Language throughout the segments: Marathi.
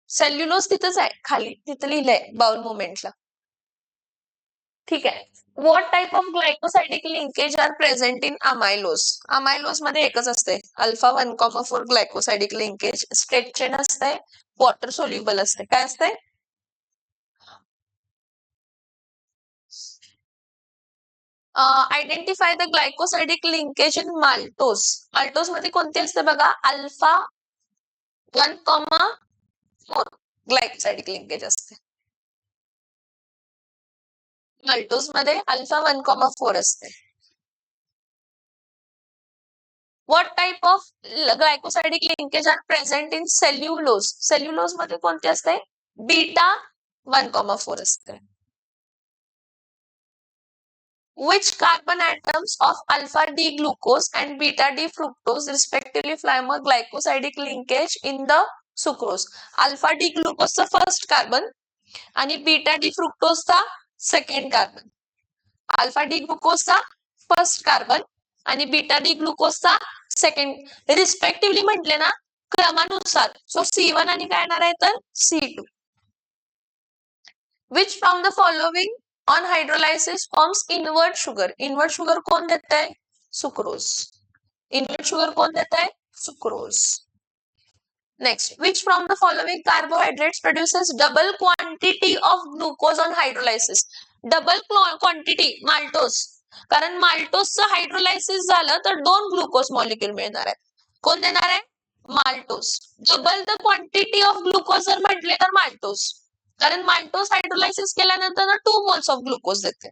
सेल्युलोज तिथंच आहे खाली, तिथं लिहिलंय बाउल मुवमेंटला. ठीक आहे. What type of glycosidic linkage are present in amylose? Amylose मध्ये एकच असते, alpha 1,4 glycosidic linkage. Straight chain असते, वॉटर सोल्युबल असते. काय असते? Identify the glycosidic linkage in maltose. Maltose मध्ये कोणते असते बघा? अल्फा 1,4 ग्लायकोसायडिक लिंकेज असते. माल्टोज मध्ये अल्फा 1,4 असते. What type of glycosidic linkage are present in cellulose? Cellulose मध्ये कोणते असते? बीटा 1,4 असते. Which carbon atoms of alpha D glucose and beta D fructose respectively form a glycosidic linkage in the sucrose? Alpha D glucose चा फर्स्ट कार्बन आणि बीटा डी फ्रुक्टोजचा सेकंड कार्बन. अल्फा डी ग्लुकोजचा फर्स्ट कार्बन आणि बीटा डी ग्लुकोजचा सेकंड रिस्पेक्टिव्हली म्हटले ना क्रमानुसार. सो C1 आणि काय येणार आहे तर C2. Which from the following on hydrolysis forms invert sugar? Invert sugar कोण देत आहे? सुक्रोज. इनवर्ट शुगर कोण देत आहे? Sucrose. Next, which from the following carbohydrates produces double quantity of glucose on hydrolysis? Double quantity maltose. कारण माल्टोजचं हायड्रोलायसिस झालं तर 2 ग्लुकोज मॉलिक्यूल मिळणार आहेत. कोण देणार आहे? Maltose. Double the quantity of glucose जर म्हटले तर माल्टोज, कारण माल्टोज हायड्रोलायसिस केल्यानंतर 2 मोल्स ऑफ ग्लुकोज देते.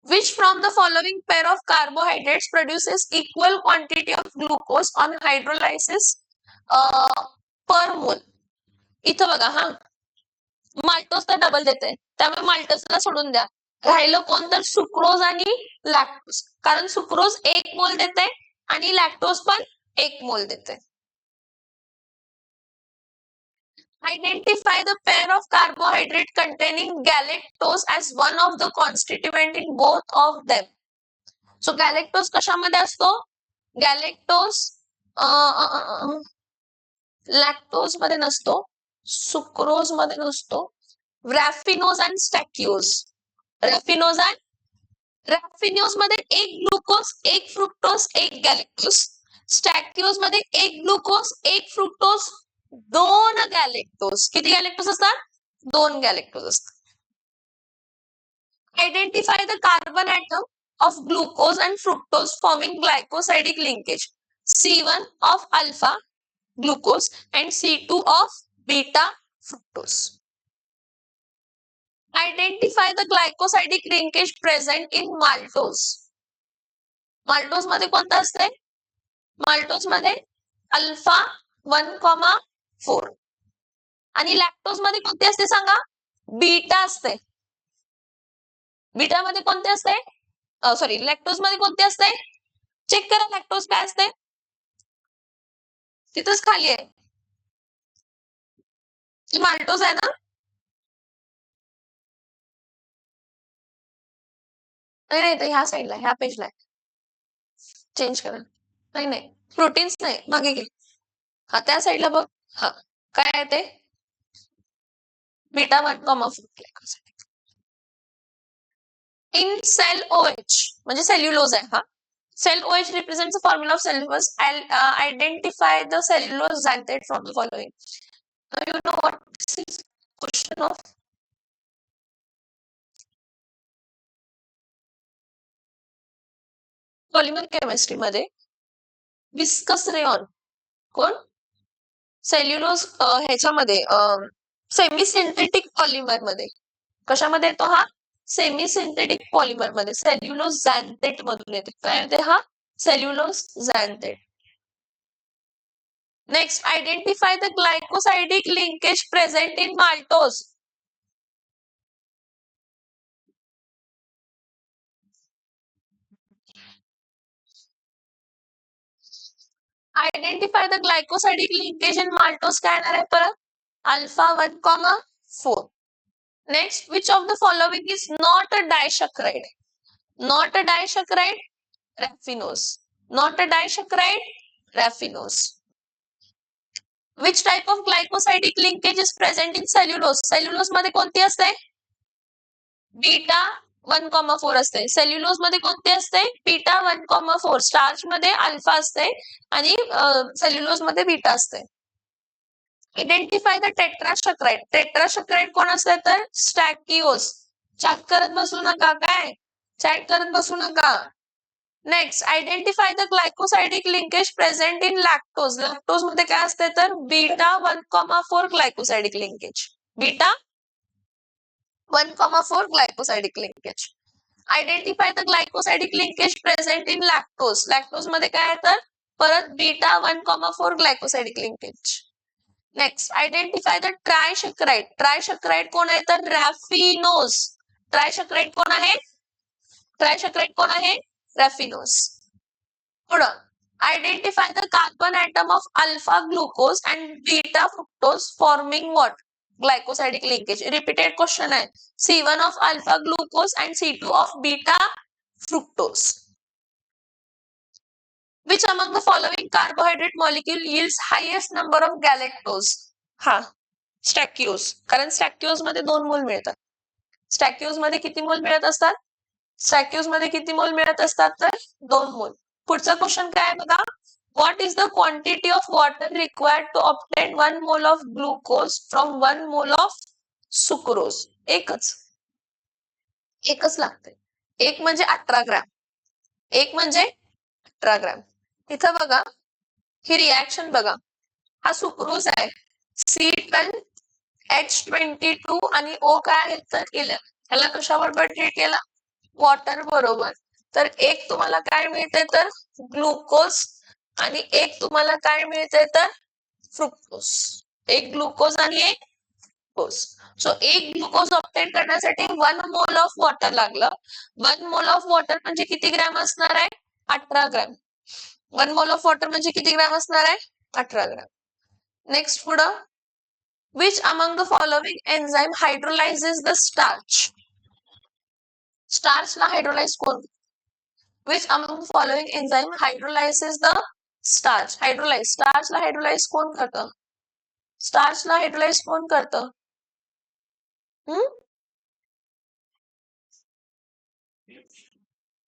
Which from the following pair of carbohydrates produces equal quantity of glucose on hydrolysis per mole? इथं बघा हा, माल्टोज तर डबल देते, त्यामुळे माल्टोजला सोडून द्या. राहिलं कोण तर सुक्रोज आणि लॅक्टोज, कारण सुक्रोज 1 मोल देते आणि लॅक्टोज पण 1 मोल देते. Identify the pair of carbohydrate containing galactose as one of the constituent in both of them. So galactose कशामध्ये असतो? गॅलेक्टोज लॅक्टोज मध्ये नसतो, सुक्रोज मध्ये नसतो. रॅफिनोज आणि स्टॅक्युओज. रॅफिनोज मध्ये 1 ग्लुकोज 1 फ्रुक्टोज 1 गॅलेक्टोज. स्टॅक्युओज मध्ये 1 ग्लुकोज 1 फ्रुक्टोज 2 गॅलेक्टोज. किती गॅलेक्टोज असतात? 2 गॅलेक्टोज असतात. Identify the carbon atom of glucose and fructose forming glycosidic linkage. C1 of alpha glucose and C2 of beta fructose. Identify the glycosidic linkage present in maltose. Maltose मध्ये कोणतं असते? माल्टोज मध्ये अल्फा 1,4 आणि लॅक्टोज मध्ये कोणते असते सांगा? बीटा असते. बीटा मध्ये कोणते असते? सॉरी, लॅक्टोज मध्ये कोणते असते? चेक करा लॅक्टोज काय असते, तिथंच खाली आहे. माल्टोज आहे ना? नाही तर ह्या साईडला, ह्या पेजला चेंज करा. नाही प्रोटीन्स नाही, मागे घे. हा त्या साईडला बघ. हा काय आहे ते? बीटा 1,4. इन सेल OH म्हणजे सेल्युलोज आहे हा. Cell OH represents the formula of cellulose. Identify the cellulose xanthate from the following. Now you know what this is question of polymer chemistry मध्ये विस्कस रेऑन कोण? सेल्युलोज ह्याच्यामध्ये सेमी सिंथेटिक पॉलिमर मध्ये. कशामध्ये येतो हा? सेमी सिंथेटिक पॉलिमर मध्ये. सेल्युलोज झॅन्थेट मधून येते. काय येते हा? Cellulose xanthate. Next, identify the glycosidic linkage present in maltose. Identify the glycosidic linkage in maltose काय येणार आहे परत? Alpha 1,4. Next, which of the following is not a disaccharide? Not a disaccharide, raffinose. Not a disaccharide, raffinose. Which type of glycosidic linkage is present in cellulose? Cellulose मध्ये कोणती असते? बीटा 1,4 असते. सेल्युलोज मध्ये कोणते असते? बीटा 1,4. स्टार्च मध्ये अल्फा असते आणि सेल्युलोज मध्ये बीटा असते. Identify the टेट्रासॅकराइड. टेट्रासॅकराइड कोण असते तर स्टॅकिओज. चॅट करत बसू नका काय? चॅट करत बसू नका. Next, identify the glycosidic linkage present in lactose. Lactose मध्ये काय असते तर beta 1,4 glycosidic linkage. Beta 1,4 glycosidic linkage. Identify the glycosidic linkage present in lactose. Lactose मध्ये काय आहे तर परत beta 1,4 glycosidic linkage. Next, identify the trisaccharide. Trisaccharide कोण आहे तर रॅफिनोज. ट्रायसॅकराइड कोण आहे? ट्रायसॅकराइड कोण आहे? रॅफिनोज. पुढं, identify the carbon atom of alpha glucose and beta fructose forming what? Glycosidic linkage. Repeated question आहे. C1 of alpha glucose and C2 of beta fructose. Which among the following carbohydrate molecule yields highest number of galactose? हा, स्टॅक्यूज. कारण स्टॅक्यूज मध्ये 2 मोल मिळतात. स्टॅक्यूज मध्ये किती मोल मिळत असतात? स्टॅक्यूज मध्ये किती मोल मिळत असतात तर 2 मोल. पुढचा क्वेश्चन काय आहे बघा. What is the quantity of water required to obtain 1 mole of glucose from 1 mole of sucrose? एकच लागते. एक म्हणजे 18 ग्रॅम. एक म्हणजे 18 ग्रॅम. इथं बघा, ही रिॲक्शन बघा. हा सुक्रोज आहे. C12H22 आणि O काय आहे तर 11. ह्याला कशाबरोबर ट्रीट केला? वॉटर बरोबर. तर एक तुम्हाला काय मिळते तर ग्लुकोज आणि एक तुम्हाला काय मिळते तर फ्रुक्टोज. एक ग्लुकोज आणि एक ग्लुकोज. सो एक ग्लुकोज ऑब्टेन करण्यासाठी 1 मोल ऑफ वॉटर लागलं. 1 मोल ऑफ वॉटर म्हणजे किती ग्रॅम असणार आहे? 18 ग्रॅम. 1 मोल ऑफ वॉटर म्हणजे किती ग्रॅम असणार आहे? 18 ग्रॅम. नेक्स्ट पुढं, which among the following enzyme hydrolyses the starch? स्टार्चला हायड्रोलाइज कोण? Which among the following enzyme hydrolyses the starch? Hydrolyse. स्टार्चला हायड्रोलाइज कोण करतं? स्टार्चला हायड्रोलाइज कोण करतं?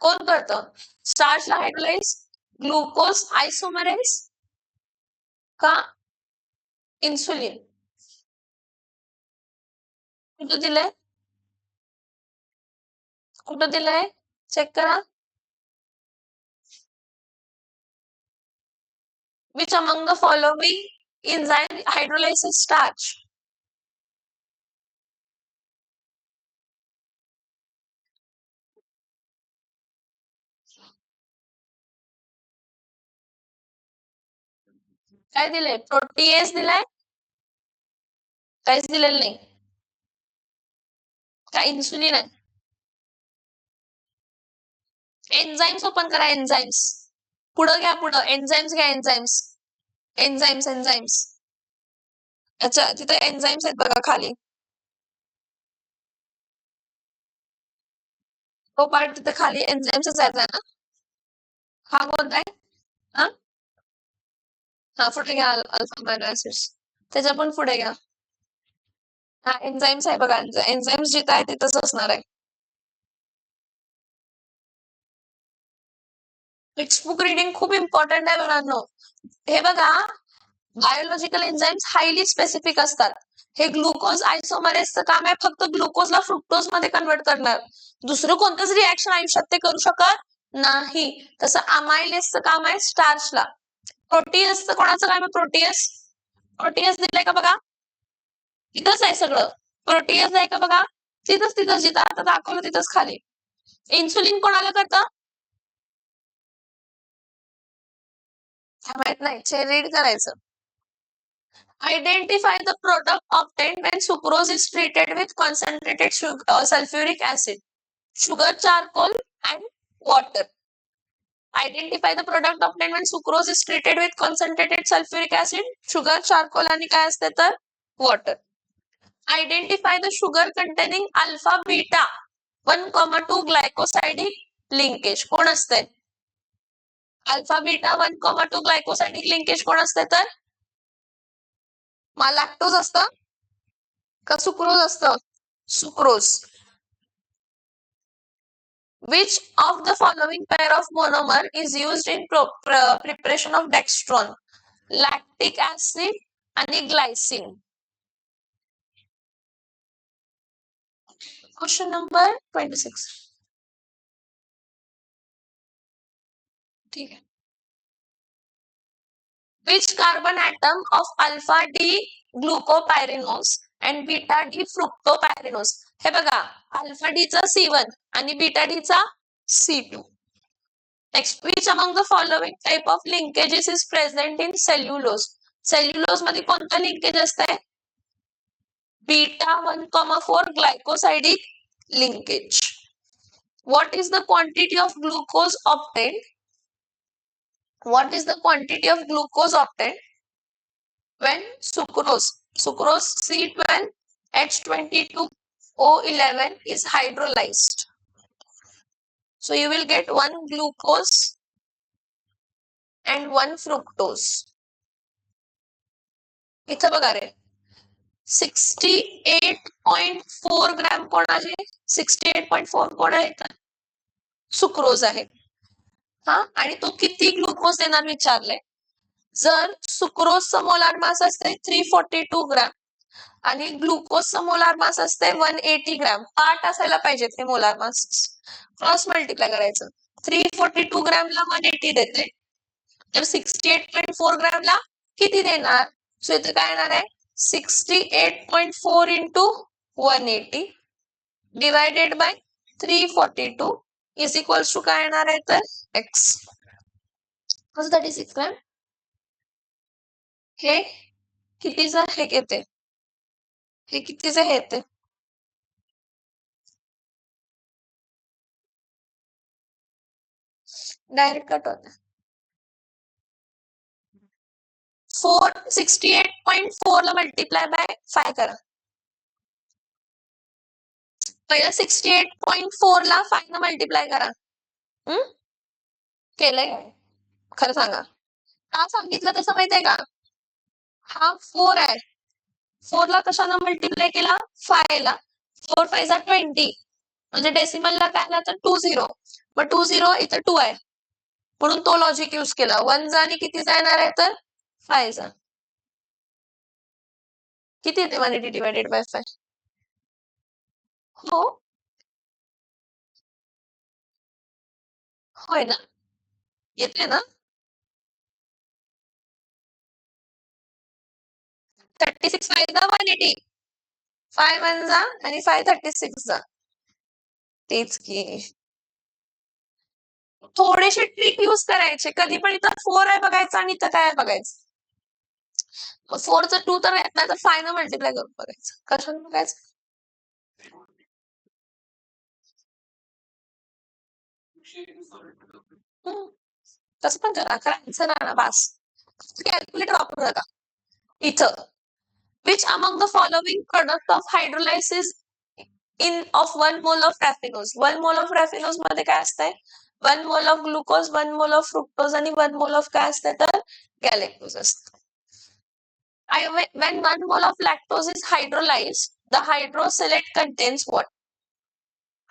कोण करतं? स्टार्चला हायड्रोलाइज ग्लुकोज आयसोमरेज का इन्सुलिन? कुठं दिलंय? कुठं दिलंय? चेक करा. Which among the following enzyme hydrolyzes starch? काय दिलंय? प्रोटीएज दिलाय? काहीच दिलेलं नाही. काय इन्सुलिन आहे? एन्झाइम्स ओपन करा. एन्झाइम्स पुढं घ्या. पुढं एन्झाइम्स घ्या. Enzymes enzymes enzymes. अच्छा, तिथे एन्झाइम्स आहेत बघा खाली. तो पार्ट तिथे खाली एन्झाइम्सच आहे ना. हा कोणता आहे? हा हा पुढे घ्या. Alpha amino acids. त्याच्या पण पुढे घ्या. हा एन्झाइम्स आहे बघा. एन्झाइम्स जिथं आहे तिथंच असणार आहे. टेक्स्टबुक रिडिंग खूप इम्पॉर्टंट आहे मुलांनो. हे बघा, बायोलॉजिकल एन्झाइम्स हायली स्पेसिफिक असतात. हे ग्लुकोज आयसोमरेजचं काम आहे फक्त ग्लुकोजला फ्रुक्टोज मध्ये कन्वर्ट करणार. दुसरं कोणतंच रिॲक्शन आयुष्यात ते करू शकत नाही. तसं अमायलेजचं काम आहे स्टार्चला. प्रोटीएसचं कोणाचं काम आहे? प्रोटीएस. प्रोटीएस दिलंय का बघा. तिथंच आहे सगळं. प्रोटीएस आहे का बघा. तिथंच जिथं आता दाखवलं तिथंच खाली. इन्सुलिन कोणाला करतं? माहित नाही. रीड करायचं. Identify the product obtained when sucrose is treated with concentrated sulfuric acid, sugar, charcoal, and water. Identify the product obtained when sucrose is treated with concentrated sulfuric acid, sugar, charcoal, आणि काय असते तर water. Identify the sugar containing alpha beta 1,2 glycosidic linkage. कोण असते? अल्फा बीटा 1,2 ग्लायकोसाइडिक लिंकेज कोण असते तर मग लॅक्टोज असतं का सुक्रोज असतं? Sucrose. Which of the following pair of monomer is used in preparation of dextran? Lactic acid आणि glycine. Question number 26. ठीक आहे. Which carbon atom of alpha D glucopyranose and beta D fructopyranose? हे बघा, अल्फा डी चा C1 आणि बीटा डी चा C2. Next, which among the following type of linkages is present in cellulose? Cellulose मध्ये कोणतं लिंकेज असतंय? Beta 1,4 glycosidic linkage. What is the quantity of glucose obtained? What is the quantity of glucose obtained when sucrose C12H22O11 is hydrolyzed? So you will get one glucose and one fructose. इथं बघा रे, 68.4 ग्रॅम कोण आहे? 68.4 कोण आहे? सुक्रोज आहे. हा, आणि तो किती ग्लुकोज देणार विचारले. जर सुक्रोजचं मोलार मास असते 342 ग्रॅम आणि ग्लुकोजचं मोलार मास असते 180 ग्रॅम. पार्ट असायला पाहिजे ते मोलार मास. क्रॉस मल्टिप्लाय करायचं. 342 ग्रॅमला 180 देते, तर 68.4 ग्रॅमला किती देणार? सो इथे काय येणार आहे? 68.4 into 180 divided by 342 is equals to काय येणार आहे? तर एक्स. 36 ग्रॅम. हे कितीचं हे येते? हे कितीचं हे येते? डायरेक्ट कट होते. 68.4 ला मल्टिप्लाय बाय 5 करा. पहिला 68.4 ला 5 न मल्टिप्लाय करा. केलंय काय? खरं सांगा. का सांगितलं तसं माहितीये का? हा 4 आहे. 4 ला कशाला मल्टिप्लाय केला? 5 ला. 4 5 जा 20. म्हणजे डेसिमल ला काय आला तर 20. मग 20 इथं 2 आहे, म्हणून तो लॉजिक यूज केला. 1 जा आणि किती जाणार आहे? तर 5 जा. किती येते 180 डिवायडेड बाय 5? हो, होय ना, येते ना. 36 5 जा 180. 5 1 जा आणि 5 36 जा. तेच की. थोडेसे ट्रिक यूज करायचे. कधी पण इथं 4 आहे बघायचं आणि इथं काय आहे बघायचं. 4चं 2 तर येत नाही, तर 5 न मल्टिप्लाय करून बघायचं. कशाने बघायचं? तसं पण करा, आन्सर ना बास. कॅल्क्युलेटर वापरू नका. इथं which among the following product of hydrolysis in of 1 mole of raffinose? 1 mole of raffinose मध्ये काय असतंय? 1 mole of glucose, 1 mole of fructose आणि 1 mole of काय असतं? तर गॅलेक्टोज असतं. When 1 mole of lactose is hydrolyzed, the hydrolysate contains what?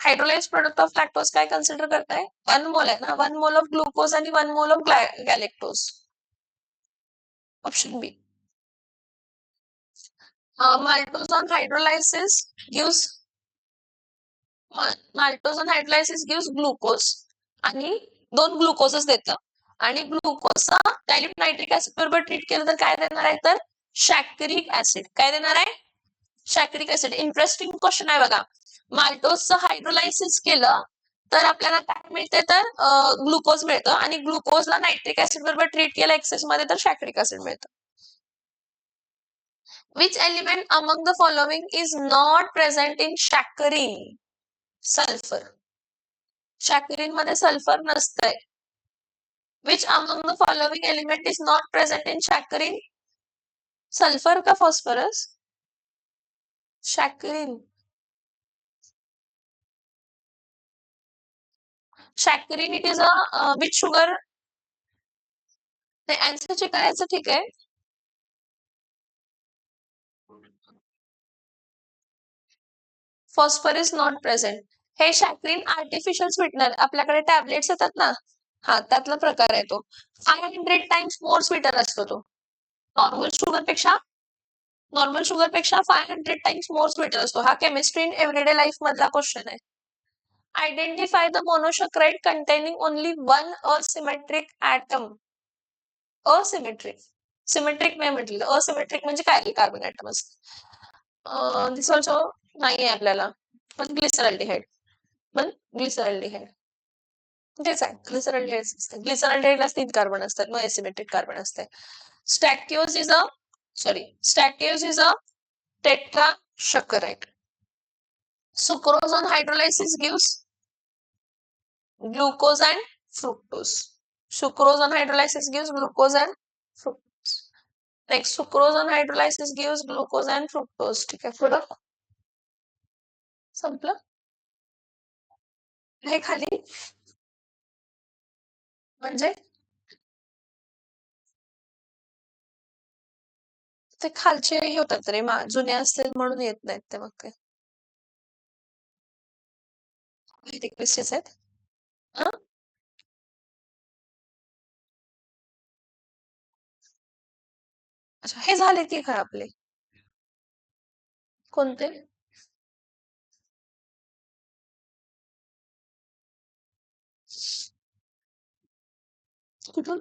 Hydrolyse product of lactose काय कन्सिडर करताय? 1 मोल आहे ना. 1 मोल ऑफ ग्लुकोज आणि 1 mole of galactose. Option B. Maltose on hydrolysis gives glucose आणि 2 ग्लुकोजच देतं. आणि ग्लुकोजचा डायल्यूट नायट्रिक ऍसिड बरोबर ट्रीट केलं तर काय देणार आहे? तर सॅक्रिक ऍसिड. काय देणार आहे? सॅक्रिक ऍसिड. इंटरेस्टिंग क्वेश्चन आहे बघा. माल्टोजचं हायड्रोलायसिस केलं तर आपल्याला काय मिळते? तर ग्लुकोज मिळतं आणि ग्लुकोजला नायट्रिक ऍसिड बरोबर ट्रीट केलं एक्सेस मध्ये तर सॅक्रिक ऍसिड मिळतं. Which element among the following is not present in saccharin? Sulfur. Saccharin मध्ये सल्फर नसतंय. Which among the following element is not present in saccharin? Sulfur का phosphorus? Saccharin. Saccharin it is a which sugar? ते आन्सर चेक करायचं. ठीक आहे. Phosphorus not present. हे शॅक्रिन आर्टिफिशियल स्वीटनर आपल्याकडे टॅबलेट्स येतात ना, हा त्यातला प्रकार आहे तो. 500 टाइम्स मोर स्वीटर असतो तो. नॉर्मल शुगर पेक्षा 500 टाइम्स मोर स्वीटर असतो. हा केमिस्ट्री इन एव्हरीडे लाईफ मधला क्वेश्चन आहे. Identify the monosaccharide containing only one asymmetric atom. Asymmetric, symmetric नाही म्हटलेलं, असिमेट्रिक म्हणजे काय, कार्बन ऍटम असतं. दिस ऑल्सो नाहीये आपल्याला, पण ग्लिसरॉल्डिहाइड, पण ग्लिसरॉल्डिहाइड तेच आहे. ग्लिसरॉल्डिहाइड असते. ग्लिसरॉल्डिहाइडला 3 कार्बन असतात, मग एसिमेट्रिक कार्बन असते. Stachyose is a stachyose is a tetrasacharide. Sucrose on hydrolysis gives glucose and fructose. Sucrose on hydrolysis gives glucose and fructose. Next, sucrose on hydrolysis gives glucose and fructose. ठीक आहे, पुढं संपलं. हे खाली म्हणजे ते खालचे हे होतात रे, जुने असतील म्हणून येत नाहीत ते, मग काय क्वेश्चन्स आहेत. अच्छा, हे झाले की काय आपले? कोणते? कुठून?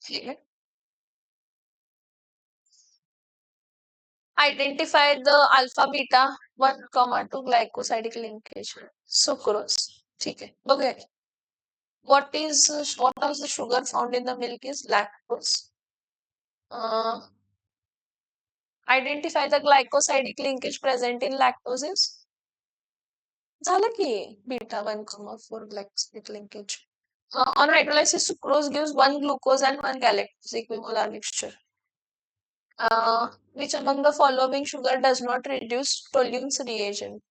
ठीक आहे. Identify the alpha beta 1,2 glycosidic linkage sucrose. ठीक आहे, बघूया. what is the sugar found in the milk is lactose. Identify the glycosidic linkage present in lactose is झालं की beta 1,4 glycosidic linkage. On hydrolysis, sucrose gives 1 glucose and 1 galactose equimolar mixture. Which among the following sugar does not reduce Toluene's reagent?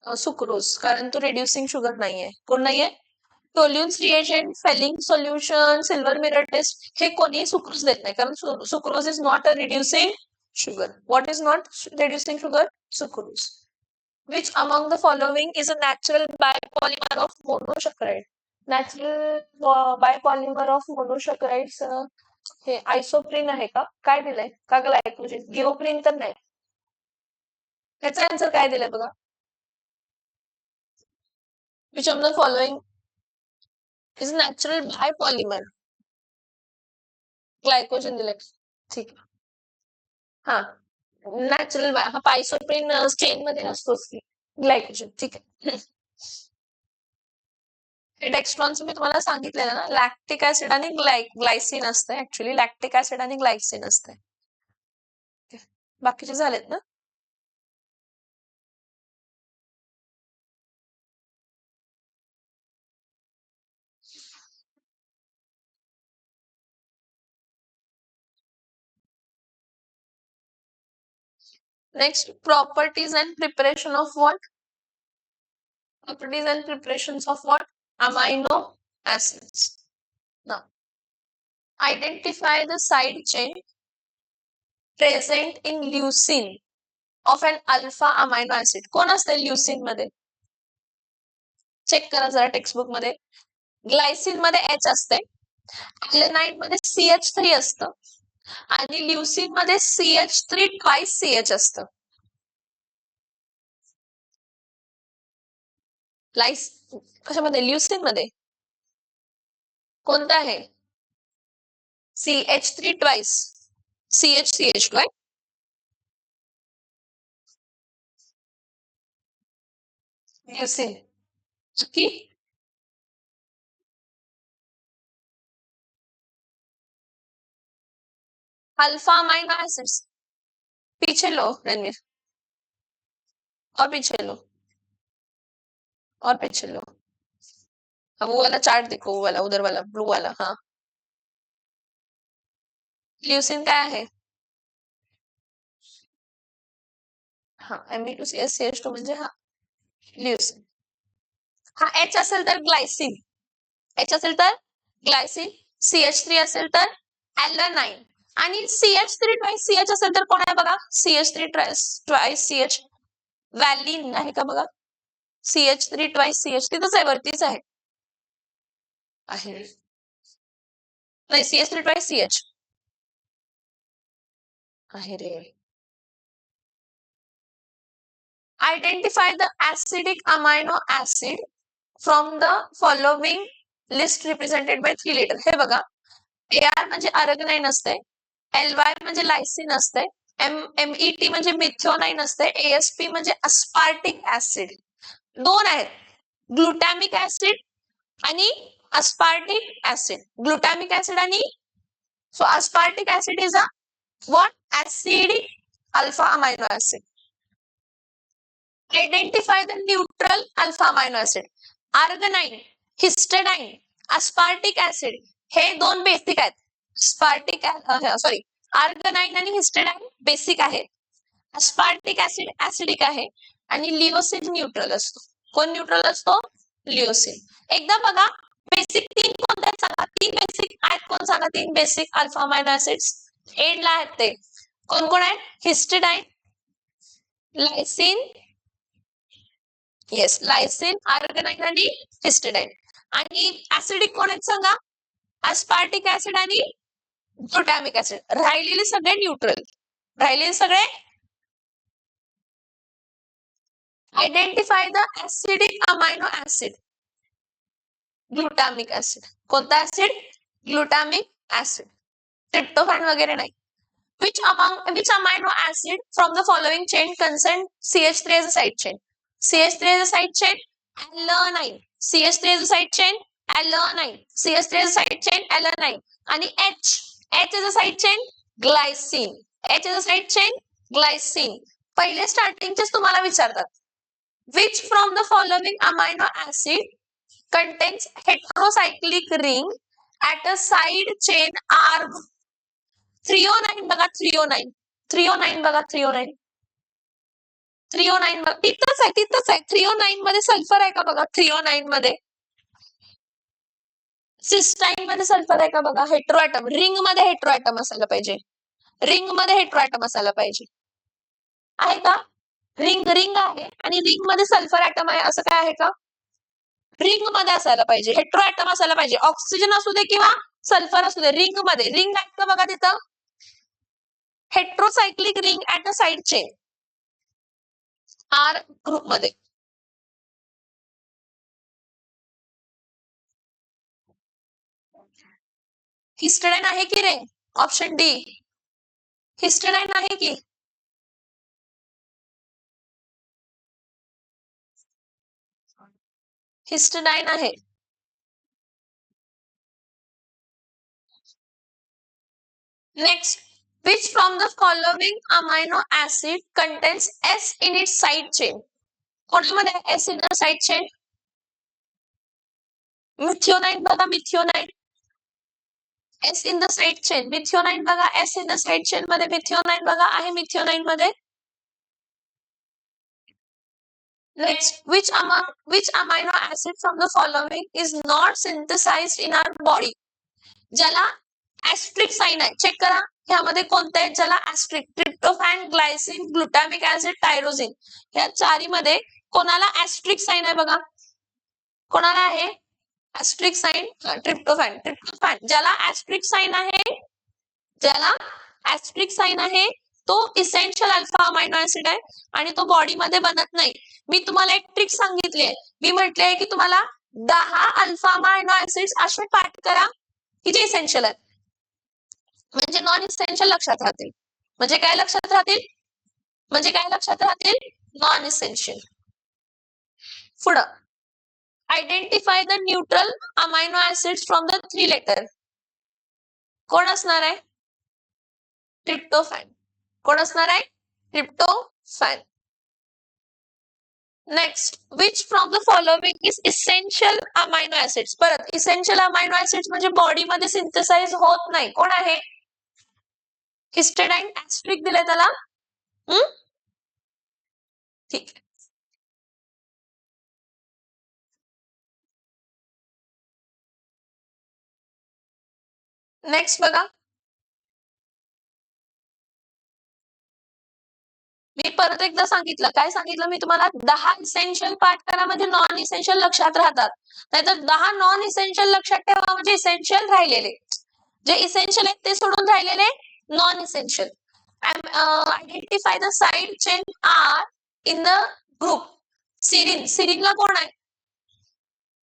Sucrose, कारण तो रिड्युसिंग शुगर नाहीये. कोण नाहीये? Tollens reagent, Fehling solution, silver mirror test, हे कोणी सुक्रोज देत नाही, कारण sucrose is not a reducing sugar. What is not reducing sugar? Sucrose. Which among the following is a natural bipolymer of monosaccharide? Natural bipolymer of monosaccharides हे आयसोप्रिन आहे का? काय दिलंय? का ग्लायकोजेन? गिओप्रिन तर नाही. त्याचा आन्सर काय दिलंय बघा. Which of the following is natural bipolymer? Glycogen दिलंय. ठीक आहे. हा, नॅचरल हा पायसोप्रिन चेन मध्ये असतोच की ग्लायकोजन. ठीक आहे. डेक्स्ट्रॉनचं मी तुम्हाला सांगितलेलं ना, लॅक्टिक ऍसिड आणि ग्लायसिन असतं. ऍक्च्युली लॅक्टिक ऍसिड आणि ग्लायसिन असते. बाकीचे झालेत ना. Next, properties and preparation of what? Properties and preparations of what? Amino acids. Now, identify the side chain present in leucine of an alpha amino acid. कोण असते ल्युसिन मध्ये? चेक करा जरा टेक्स्टबुक मध्ये. ग्लायसिन मध्ये H असते, ॲलेनाइड मध्ये CH3 असतं आणि ल्युसिन मध्ये CH3 ट्वाइस CH असतं. कशामध्ये? ल्युसिन मध्ये कोणतं आहे? CH3 ट्वाइस CH काय? ल्युसिन की अल्फा अमाइनो एसिड्स. पीछे लो रणवीर, और पीछे लो, और पीछे लो. वो वाला चार्ट देखो, वो वाला उधर वाला ब्लू वाला. हाँ, ल्युसिन काय आहे? हा, Mb2CH2 म्हणजे हा ल्युसिन. हा H असेल तर ग्लायसिन. H असेल तर ग्लायसिन, CH3 असेल तर ॲलनाइन आणि CH3 ट्वाइस CH असेल तर कोण आहे बघा? CH3 ट्वाइस CH व्हॅलिन आहे का बघा? CH3 ट्वाइस CH तिथंच आहे, वरतीच आहे. नाही, CH3 ट्वाइस CH आहे रे. Identify the acidic amino acid from the following list represented by 3 letter. हे बघा, AR म्हणजे अर्गनाइन असते, LY म्हणजे लायसिन असते, MET म्हणजे मिथ्योनाइन असते, ASP म्हणजे अस्पार्टिक ऍसिड. दोन आहेत, ग्लुटॅमिक ऍसिड आणि अस्पार्टिक ऍसिड. ग्लुटॅमिक ऍसिड आणि so aspartic acid is a what? Acidic alpha amino acid. Identify the neutral alpha amino acid. Arginine, histidine, aspartic acid हे दोन बेसिक आहेत. स्पार्टिक सॉरी आर्गनाइन आणि हिस्टिडाइन बेसिक आहे. अस्पार्टिक ऍसिड ऍसिडिक आहे आणि लिओसिन न्यूट्रल असतो. कोण न्यूट्रल असतो? लिओसिन. एकदा बघा, बेसिक 3 कोणते आहेत सांगा? 3 बेसिक आहेत कोण सांगा? 3 बेसिक अल्फा अमाइनो ऍसिड्स एंडला आहेत ते कोण कोण आहेत? हिस्टिडाइन, लायसिन, येस लायसिन, आर्गनाइन आणि हिस्टिडाइन. आणि ऍसिडिक कोण आहेत सांगा? अस्पार्टिक ऍसिड आणि ग्लुटॅमिक ऍसिड. राहिलेले सगळे न्यूट्रल. राहिलेले सगळे identify the acidic amino acid. Glutamic acid. कोणता ऍसिड? Glutamic acid. ट्रिप्टोफॅन वगैरे नाही. which amino acid from the following chain contain CH3 as a side chain? CH3 as a side chain, alanine. CH3 as a side chain, alanine. CH3 as a side chain, alanine. आणि H as a side chain, glycine. H as a side chain, glycine. पहिले स्टार्टिंगचेच तुम्हाला विचारतात. Which from the following amino acid contains heterocyclic ring at a side chain arm? थ्रिओनाइन बघा, थ्रिओनाइन बघा, थ्रिओनाइन बघा, तिथंच आहे. थ्रिओनाइन मध्ये सल्फर आहे का बघा? थ्रिओनाइन मध्ये सिस्टाइन मध्ये सल्फर आहे का बघा? हेट्रोएटम. रिंग मध्ये हेट्रोएटम असायला पाहिजे. रिंग मध्ये हेट्रोएटम असायला पाहिजे. आहे का? रिंग आहे आणि रिंग मध्ये सल्फर ऍटम आहे असं काय आहे का? रिंग मध्ये असायला पाहिजे, हेट्रोएटम असायला पाहिजे. ऑक्सिजन असू दे किंवा सल्फर असू दे, रिंग मध्ये. रिंग आहे का बघा तिथं? Heterocyclic ring at a side chain R group मध्ये. हिस्टिडाइन आहे की रे? Option D. हिस्टिडाइन आहे की? हिस्टिडाइन आहे. Next, which from the following amino acid contains S in its side chain? कोणामध्ये S in the side chain? मिथिओनाइन बघा, मिथिओनाइन. S in the side chain. मिथिओनाइन बघा, S in the side chain मध्ये मिथिओनाइन बघा आहे मिथिओनाइन मध्ये. Next, which amino acid from the following is not synthesized in our body? ज्याला ऍस्ट्रिक साइन आहे, चेक करा ह्यामध्ये कोणते आहेत ज्याला ऍस्ट्रिक? Tryptophan, glycine, glutamic acid, tyrosine. या चारीमध्ये कोणाला ऍस्ट्रिक साइन आहे बघा? कोणाला आहे ऍस्ट्रिक साइन? ट्रिप्टोफॅन. ज्याला ऍस्ट्रिक साइन आहे, तो इसेन्शियल अल्फा अमाइनो ऍसिड आहे आणि तो बॉडीमध्ये बनत नाही. मी तुम्हाला एक ट्रिक सांगितली आहे. मी म्हटले आहे की तुम्हाला 10 अल्फा अमाइनो ऍसिड्स असे पाठ करा की जे इसेन्शियल आहेत. म्हणजे नॉन इसेन्शियल लक्षात राहतील. म्हणजे काय लक्षात राहतील? Non essential. पुढं, identify the neutral amino acids from the 3 letter. कोण असणार आहे? ट्रिप्टोफॅन. कोण असणार आहे? Tryptophan. Next, which from the following is essential amino acids? परत इसेन्शियल अमाइनो ऍसिड्स म्हणजे बॉडीमध्ये सिंथेसाइज होत नाही. कोण आहे? हिस्टिडाइन. ऍस्ट्रिक दिले त्याला. ठीक. नेक्स्ट बघा, मी परत एकदा सांगितलं, काय सांगितलं मी तुम्हाला, 10 इसेन्शियल पाठ करा म्हणजे नॉन इसेन्शियल लक्षात राहतात, नाहीतर 10 नॉन इसेन्शियल लक्षात ठेवा म्हणजे इसेन्शियल राहिलेले, जे इसेन्शियल आहेत ते सोडून राहिलेले non essential. Identify the side chain R in the group. Serine, सिरिनला कोण आहे?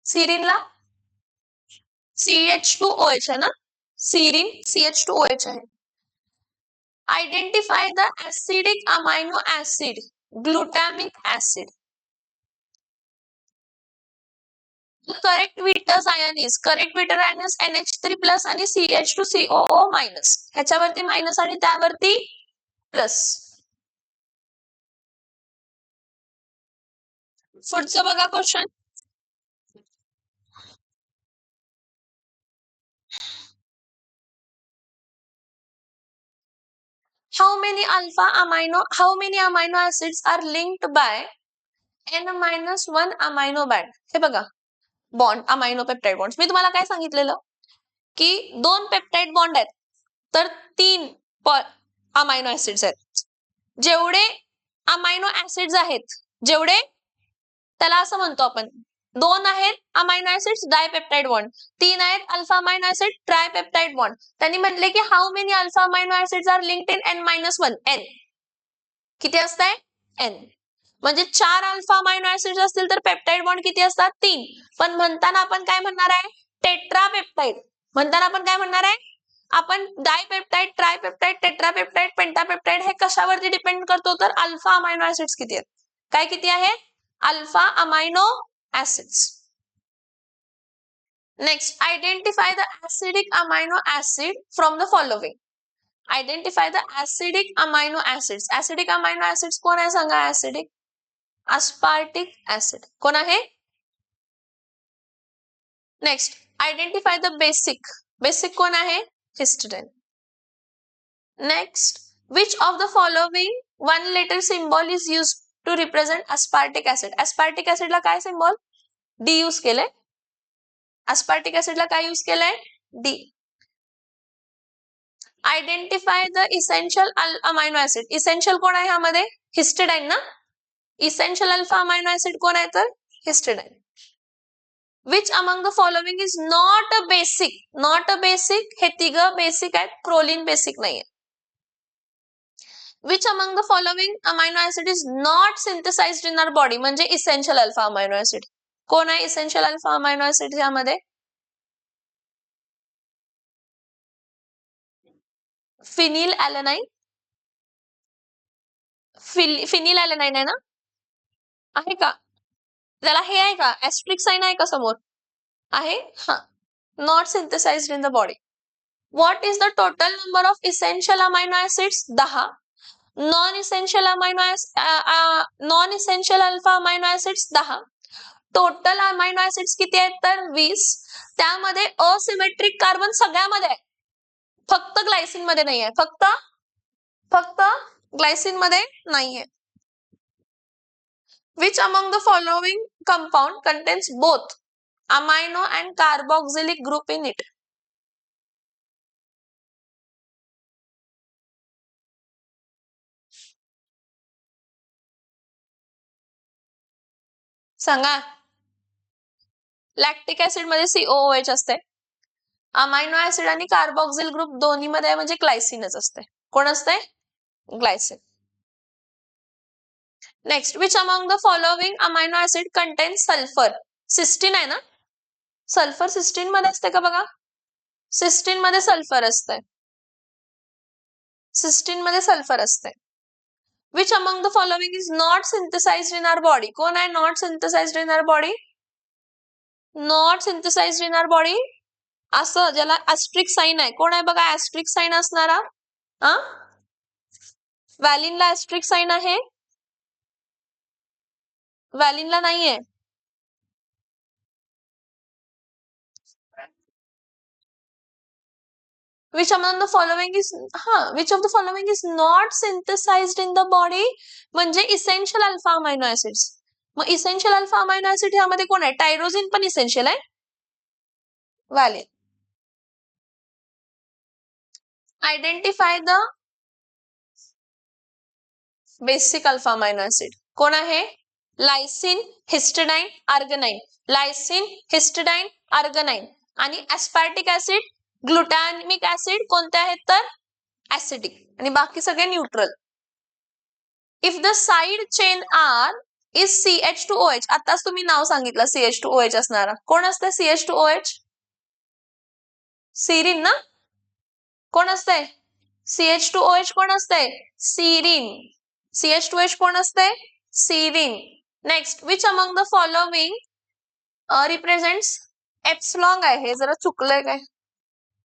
सिरिनला CH2OH है ना, सीरीन CH2OH है. Identify the acidic amino acid glutamic acid. Correct विटर्स ion is, correct zwitter ion is NH3 plus आणि CH2COO मायनस, ह्याच्यावरती मायनस आणि त्यावरती प्लस. पुढचं बघा question. how many amino acids are linked by N-1 amino band. हे बघा, बॉन्ड, अमाइनो पेप्टाइड बॉन्ड. मी तुम्हाला काय सांगितलेलं की 2 पेप्टाइड बॉन्ड आहेत तर 3 अमाइनो ऍसिड्स आहेत. जेवढे अमाइनो ऍसिड्स आहेत, जेवढे, त्याला असं म्हणतो आपण, 2 आहेत अमाइनो ऍसिड्स डायपेप्टाइड बॉन्ड, 3 आहेत alpha amino acid tripeptide bond. त्यांनी म्हटले की how many alpha amino acids are linked in N-1. N किती असतंय? N. म्हणजे 4 अल्फा अमाइनो ऍसिड्स असतील तर पेप्टाइड बॉन्ड किती असतात? 3. पण म्हणताना आपण काय म्हणणार आहे? टेट्रापेप्टाइड. म्हणताना आपण काय म्हणणार आहे? आपण डायपेप्टाइड, ट्रायपेप्टाइड, टेट्रापेप्टाइड, पेंटापेप्टाइड हे कशावरती डिपेंड करतो तर अल्फा अमाइनो ऍसिड्स किती आहेत. काय किती आहे? Alpha amino acids. Next, identify the acidic amino acid from the following. Identify the acidic amino acids. Acidic amino acids कोण आहे सांगा? ऍसिडिक अस्पार्टिक ऍसिड कोण आहे? Next, identify the basic. Basic कोण आहे? Histidine. Next, which of the following one letter symbol is used to represent aspartic acid. aspartic acid ला काय सिंबल? D यूज केलंय. aspartic acid ला काय यूज केलंय? D. Identify the essential amino acid. Essential कोण आहे ह्यामध्ये? हिस्टिडाइन ना. इसेन्शियल अल्फा अमाइनो ऍसिड कोण आहे तर? Histidine. Which among the following is not a basic? Not a basic, हे तिघं बेसिक आहेत, प्रोलीन बेसिक नाहीये. Which among the following amino acid is not synthesized in our body? म्हणजे essential alpha amino acid. कोण आहे essential alpha amino acid यामध्ये? फिनिल ॲलेनाइन. फिनिल ॲलेनाइन आहे ना? आहे का? त्याला हे आहे का? ऍस्ट्रिक साइन आहे का समोर? आहे. हा. Not synthesised in the body. What is the total number of essential amino acids? 10. Non essential alpha amino acids 10. Total amino acids किती आहेत तर 20. त्यामध्ये असिमेट्रिक कार्बन सगळ्यामध्ये आहे, फक्त ग्लायसिन मध्ये नाही आहे. फक्त ग्लायसिन मध्ये नाहीये. Which among the following compound contains both amino and carboxylic group in it? सांगा. लॅक्टिक ऍसिड मध्ये COOH असते. अमाइनो ऍसिड आणि कार्बोक्सिल ग्रुप दोन्ही मध्ये म्हणजे ग्लायसिनच असते. कोण असते? Glycine. Next, which among the following amino acid contains sulphur? Cysteine आहे ना. सल्फर सिस्टीन मध्ये असते का बघा? सिस्टीन मध्ये सल्फर असते. सिस्टीन मध्ये सल्फर असते. Which among the following is not synthesised in our body? कोण आहे not synthesised in our body? Not synthesised in our body असं ज्याला ऍस्ट्रिक साइन आहे, कोण आहे बघा ऍस्ट्रिक साइन असणारा? व्हॅलिनला ऍस्ट्रिक साइन आहे, व्हॅलिनला नाहीये. Which among the following is which of the following is not synthesized in the body? म्हणजे essential alpha amino acids. मग essential alpha amino acid ह्यामध्ये कोण आहे? टायरोसिन पण essential आहे. Valine. Identify the basic alpha amino acid. कोण आहे? Lysine, histidine, arginine. Lysine, histidine, arginine. आणि एस्पार्टिक ऍसिड, ग्लुटामिक ऍसिड कोणते आहेत तर ऍसिडिक, आणि बाकी सगळे neutral. If the side chain R is CH2OH. आताच तुम्ही नाव सांगितलं CH2OH असणारा. कोण असते CH2OH? सिरिन ना? कोण असते? CH2OH कोण असते? सिरिन. CH2OH कोण असते? Sirin. Next, which among the following represents epsilon आहे. हे जरा चुकलंय काय?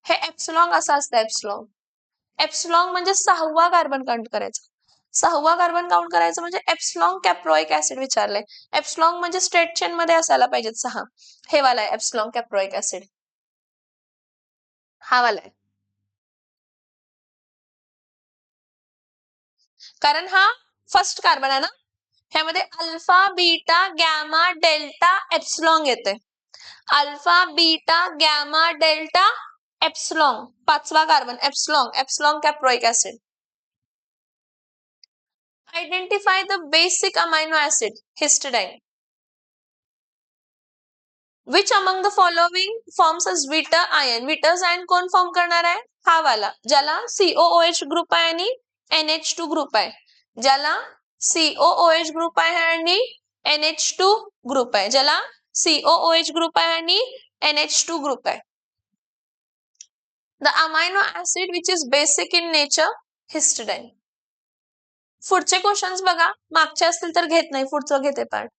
हे एप्सिलॉन असं असतं. एप्सिलॉन. एप्सिलॉन म्हणजे 6वा कार्बन काउंट करायचा. 6वा कार्बन काउंट करायचं म्हणजे एप्सिलॉन कॅप्रोइक ऍसिड विचारलंय. एप्सिलॉन म्हणजे स्ट्रेट चेन मध्ये असायला पाहिजेत 6. हे वाला आहे एप्सिलॉन कॅप्रोइक ऍसिड. हा वाला आहे. कारण हा फर्स्ट कार्बन आहे ना. ह्यामध्ये alpha, beta, gamma, delta, epsilon येते. Alpha, beta, gamma, delta, epsilon. 5वा carbon epsilon. Epsilon caproic acid. Identify the basic amino acid, histidine. Which among the following forms as zwitter ion. विटर्स आयन कोण फॉर्म करणार आहे? हा वाला, ज्याला COOH ग्रुप आहे आणि NH2 ग्रुप आहे. ज्याला COOH ग्रुप आहे आणि NH2 ग्रुप आहे. ज्याला COOH ग्रुप आहे आणि NH2 ग्रुप आहे. The amino acid which is basic in nature, histidine. पुढचे क्वेश्चन्स बघा. मागचे असतील तर घेत नाही, पुढचं घेते पार्ट.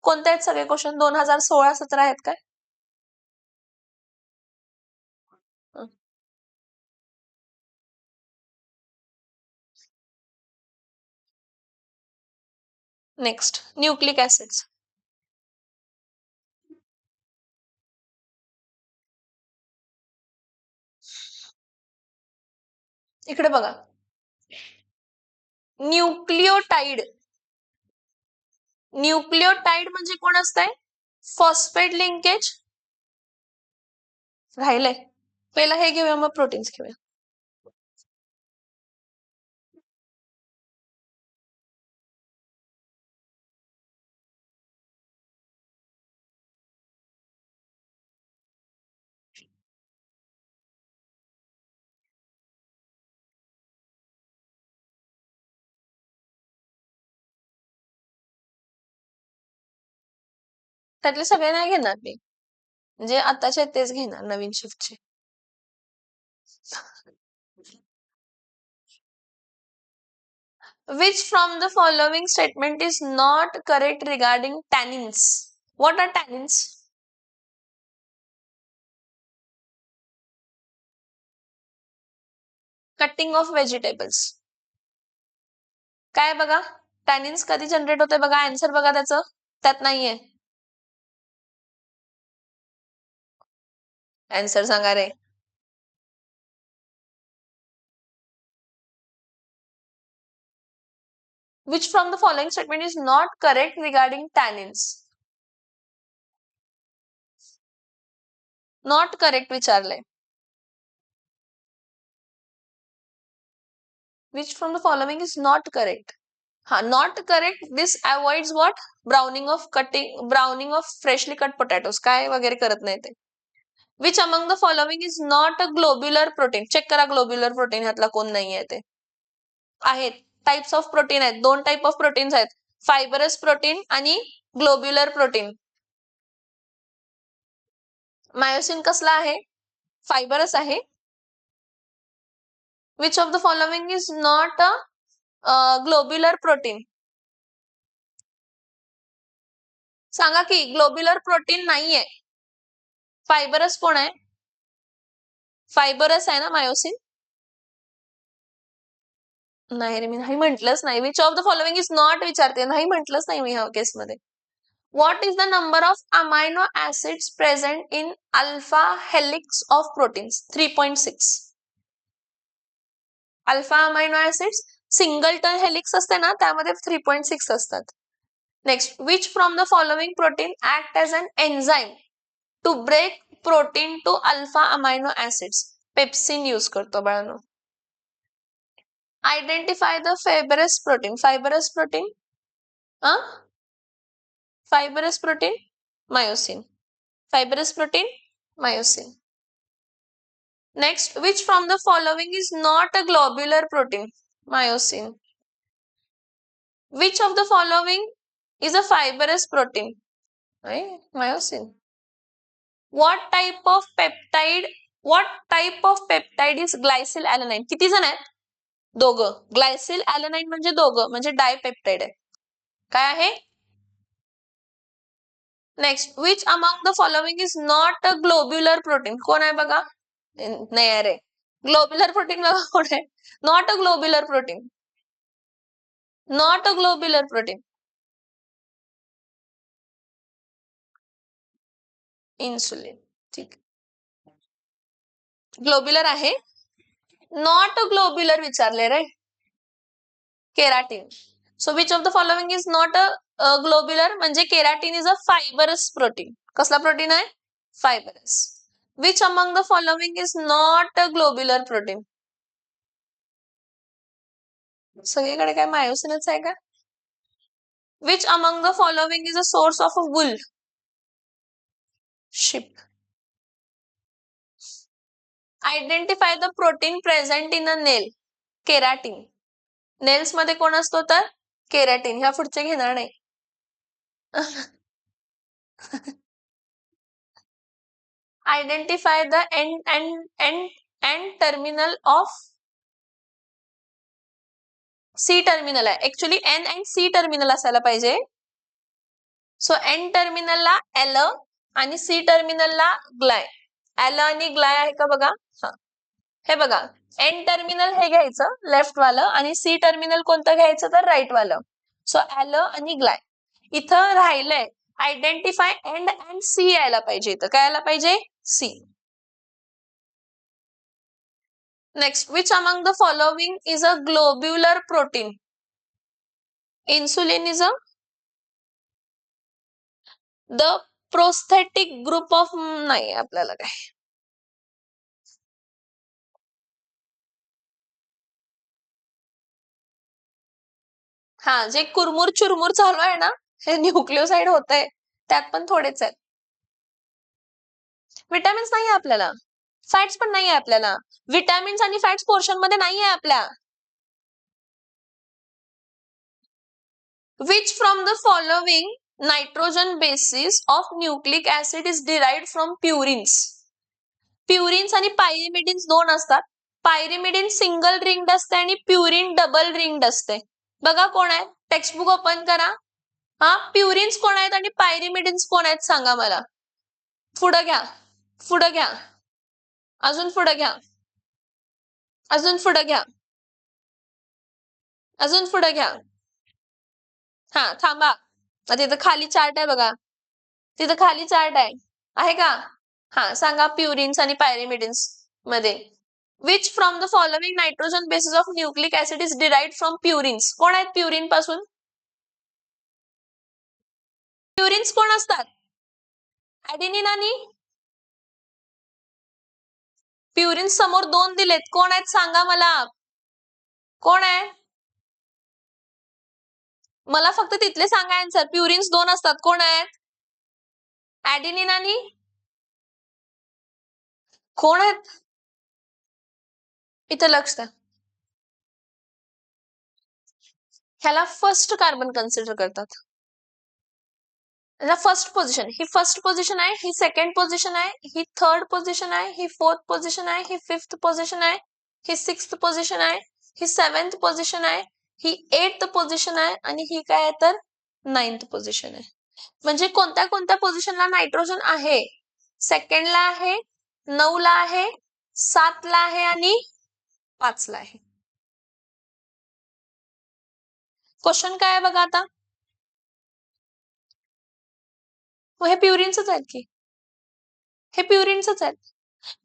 कोणते आहेत सगळे क्वेश्चन? 2016-17 आहेत काय? Next, nucleic acids. इकडे बघा. न्यूक्लियोटाइड. न्यूक्लियोटाइड म्हणजे कोण असतंय? फॉस्फेट लिंकेज राहिलंय. पहिला हे घेऊया, मग प्रोटीन्स घेऊया. त्यातले सगळे नाही घेणार मी, म्हणजे आताचे तेच घेणार, नवीन शिफ्टचे. Which from the following statement is not correct regarding tannins? What are tannins? Cutting of vegetables. काय बघा, टॅनिन्स कधी जनरेट होते बघा. आन्सर बघा त्याचं, त्यात नाहीये. आन्सर सांगा रे. Which from the following statement is not correct regarding tannins? Not correct विचारलंय. Which from the following is not correct? हा, not correct. This avoids what? Browning of freshly cut potatoes. काय वगैरे करत नाही ते. Which among the following is not a globular protein? Check करा ग्लोब्युलर प्रोटीन ह्यातला कोण नाही आहे ते. आहेत टाइप्स ऑफ प्रोटीन आहेत. 2 टाइप ऑफ प्रोटीन्स आहेत, फायबरस प्रोटीन आणि ग्लोब्युलर प्रोटीन. मायोसिन कसला आहे? फायबरस आहे. Which of the following is not a globular protein? सांगा की ग्लोब्युलर प्रोटीन नाहीये. फायबरस कोण आहे? फायबरस आहे ना मायोसिन. नाही रे, मी नाही म्हंटलंच नाही. Which of the following is not विचारते, नाही म्हंटलंच नाही मी ह्या केसमध्ये. What is the number of amino acids present in alpha helix of proteins? 3.6. Alpha amino acids single turn helix असते ना, त्यामध्ये 3.6 असतात. Next, which from the following protein act as an enzyme to break protein to alpha amino acids? Pepsin use करतो बाळांनो. Identify the fibrous protein. Fibrous protein fibrous protein myosin. Fibrous protein myosin. Next, which from the following is not a globular protein? Myosin. Which of the following is a fibrous protein? Right? Myosin. What type of peptide is glycyl alanine? किती जण आहेत? दोघं. ग्लायसिल ॲलनाइन म्हणजे दोघं, म्हणजे डायपेप्टाइड आहे. काय आहे? Next, which among the following is not a globular protein? कोण आहे बघा? नाही अरे, ग्लोब्युलर प्रोटीन बघा कोण आहे? Not a globular protein. Not a globular protein. Insulin. ठीक. ग्लोब्युलर आहे. नॉट अ ग्लोब्युलर विचारले रे. Keratin. So which of the following is not a globular? म्हणजे keratin is a fibrous protein. कसला प्रोटीन आहे? Fibrous. Which among the following is not a globular protein? सगळीकडे काय मायोसिनच आहे का? Which among the following is a source of a wool? Sheep. Identify the protein present in a nail. Keratin. Nails मध्ये कोण असतो तर? केराटिन. ह्या पुढचे घेणार नाही. Identify the end terminal of C terminal आहे. Actually N and C terminal असायला पाहिजे. सो एन टर्मिनलला एल आणि सी टर्मिनलला ग्लाय. एल आणि ग्लाय आहे का बघा. हा, हे बघा, एन टर्मिनल हे घ्यायचं लेफ्ट वालं आणि सी टर्मिनल कोणतं घ्यायचं तर राईट वालं. सो एल आणि ग्लाय. इथं राहिलंय आयडेंटिफाय एंड अँड सी यायला पाहिजे. इथं काय यायला पाहिजे? C. Next, which among the following is a globular protein? Insulin is the prosthetic group of नाही आपल्याला काय. हा, जे कुरमुर चुरमुर चालू आहे ना, हे न्यूक्लिओसाइड होत आहे. त्यात पण थोडेच आहेत. विटॅमिन्स नाही आहे आपल्याला. फॅट्स पण नाही आहे आपल्याला. विटॅमिन्स आणि फॅट्स पोर्शन मध्ये नाही आहे आपल्या. Which from the following nitrogen basis of nucleic acid is derived from purines? प्युरिन्स आणि पायरिमिडिन्स दोन असतात. पायरिमिडिन सिंगल रिंग्ड असते आणि प्युरिन डबल रिंग्ड असते. बघा कोण आहे? टेक्स्टबुक ओपन करा. हा, प्युरिन्स कोण आहेत आणि पायरिमिडिन्स कोण आहेत सांगा मला. पुढं घ्या, पुढं घ्या, अजून पुढं घ्या, अजून पुढं घ्या, अजून पुढं घ्या. हा, थांबा. तिथं खाली चार्ट आहे बघा. तिथं खाली चार्ट आहे का? हा, सांगा प्युरिन्स आणि पायरिमिडिन्स मध्ये. Which from the following nitrogen bases of nucleic acid is derived from purines? कोण आहेत प्युरिन पासून? प्युरिन्स कोण असतात? ऍडेनिन आणि प्युरिन्स समोर दोन दिलेत. कोण आहेत सांगा मला. कोण आहे? मला फक्त तिथले सांगा आन्सर. प्युरिन्स दोन असतात. कोण आहेत? ऍडेनिन आणि कोण आहेत? इथं लक्ष द्या. ह्याला फर्स्ट कार्बन कन्सिडर करतात. First position. ही फर्स्ट पोझिशन आहे, ही सेकंड पोझिशन आहे, ही थर्ड पोझिशन आहे, ही फोर्थ पोझिशन आहे, ही फिफ्थ पोझिशन आहे, ही सिक्स्थ पोझिशन आहे, ही सेव्हन्थ पोझिशन आहे, ही एट्थ पोझिशन आहे आणि ही काय आहे तर नाइन्थ पोझिशन आहे. म्हणजे कोणत्या कोणत्या पोझिशनला नायट्रोजन आहे? सेकंडला आहे, 9 ला आहे, 7 ला आहे आणि 5 ला आहे. क्वेश्चन काय आहे बघा आता. हे प्युरिन्सच आहेत की. हे प्युरिन्सच आहेत.